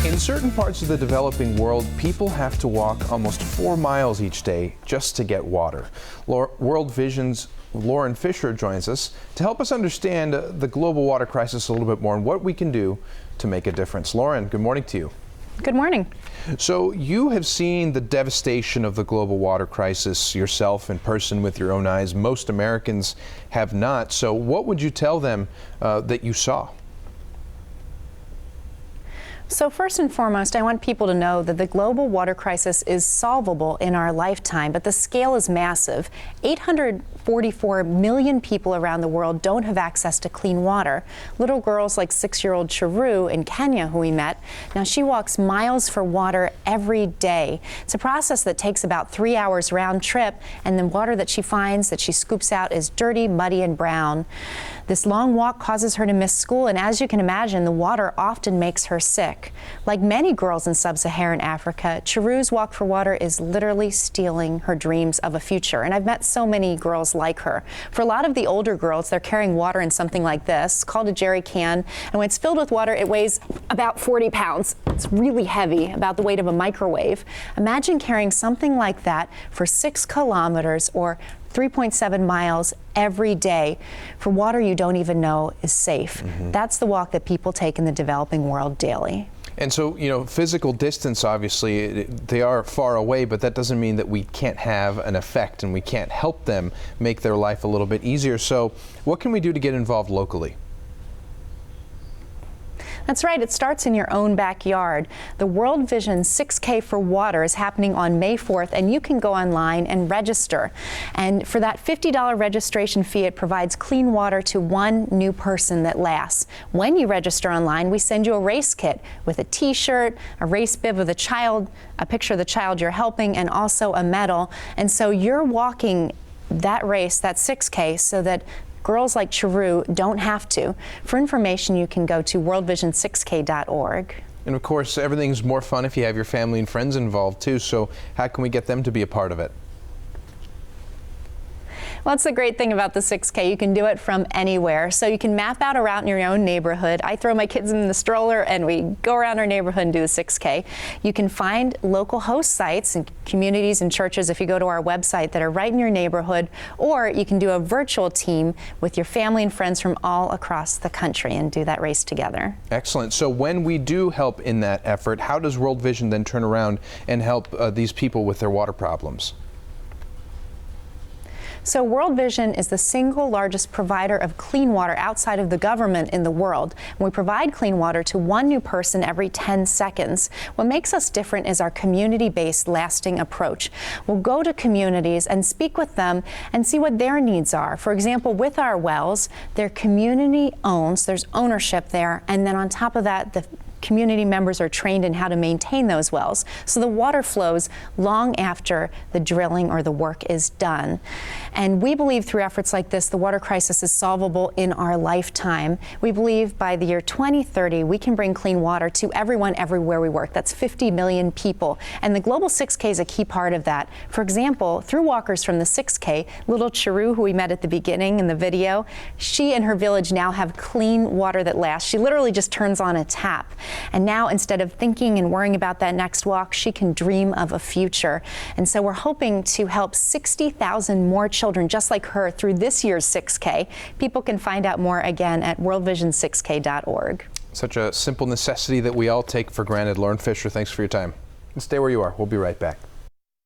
In certain parts of the developing world, people have to walk almost 4 miles each day just to get water. World Vision's Lauren Fisher joins us to help us understand the global water crisis a little bit more and what we can do to make a difference. Lauren, good morning to you. Good morning. So you have seen the devastation of the global water crisis yourself in person with your own eyes. Most Americans have not. So what would you tell them that you saw? So first and foremost, I want people to know that the global water crisis is solvable in our lifetime, but the scale is massive. 844 million people around the world don't have access to clean water. Little girls like 6-year-old Chiru in Kenya, who we met, now she walks miles for water every day. It's a process that takes about 3 hours round trip, and the water that she finds, that she scoops out, is dirty, muddy, and brown. This long walk causes her to miss school, and as you can imagine, the water often makes her sick. Like many girls in sub-Saharan Africa, Chiru's walk for water is literally stealing her dreams of a future. And I've met so many girls like her. For a lot of the older girls, they're carrying water in something like this, called a jerry can. And when it's filled with water, it weighs about 40 pounds. It's really heavy, about the weight of a microwave. Imagine carrying something like that for 6 kilometers or 3.7 miles every day for water you don't even know is safe. That's the walk that people take in the developing world daily. And so, you know, physical distance, obviously, they are far away, but that doesn't mean that we can't have an effect and we can't help them make their life a little bit easier. So what can we do to get involved locally? That's right, it starts in your own backyard. The World Vision 6K for Water is happening on May 4th, and you can go online and register. And for that $50 registration fee, it provides clean water to 1 new person that lasts. When you register online, we send you a race kit with a t-shirt, a race bib of the child, a picture of the child you're helping, and also a medal. And so you're walking that race, that 6K, so that girls like Chiru don't have to. For information, you can go to worldvision6k.org. And of course, everything's more fun if you have your family and friends involved too. So how can we get them to be a part of it? Well, that's the great thing about the 6K. You can do it from anywhere. So you can map out a route in your own neighborhood. I throw my kids in the stroller and we go around our neighborhood and do the 6K. You can find local host sites and communities and churches if you go to our website that are right in your neighborhood, or you can do a virtual team with your family and friends from all across the country and do that race together. Excellent. So when we do help in that effort, how does World Vision then turn around and help these people with their water problems? So World Vision is the single largest provider of clean water outside of the government in the world. And we provide clean water to 1 new person every 10 seconds. What makes us different is our community-based, lasting approach. We'll go to communities and speak with them and see what their needs are. For example, with our wells, they're community owned, there's ownership there, and then on top of that, the community members are trained in how to maintain those wells. So the water flows long after the drilling or the work is done. And we believe through efforts like this, the water crisis is solvable in our lifetime. We believe by the year 2030, we can bring clean water to everyone everywhere we work. That's 50 million people. And the Global 6K is a key part of that. For example, through walkers from the 6K, little Chiru, who we met at the beginning in the video, she and her village now have clean water that lasts. She literally just turns on a tap. And now, instead of thinking and worrying about that next walk, she can dream of a future. And so we're hoping to help 60,000 more children just like her through this year's 6K. People can find out more again at worldvision6k.org. Such a simple necessity that we all take for granted. Lauren Fisher, thanks for your time. And stay where you are. We'll be right back.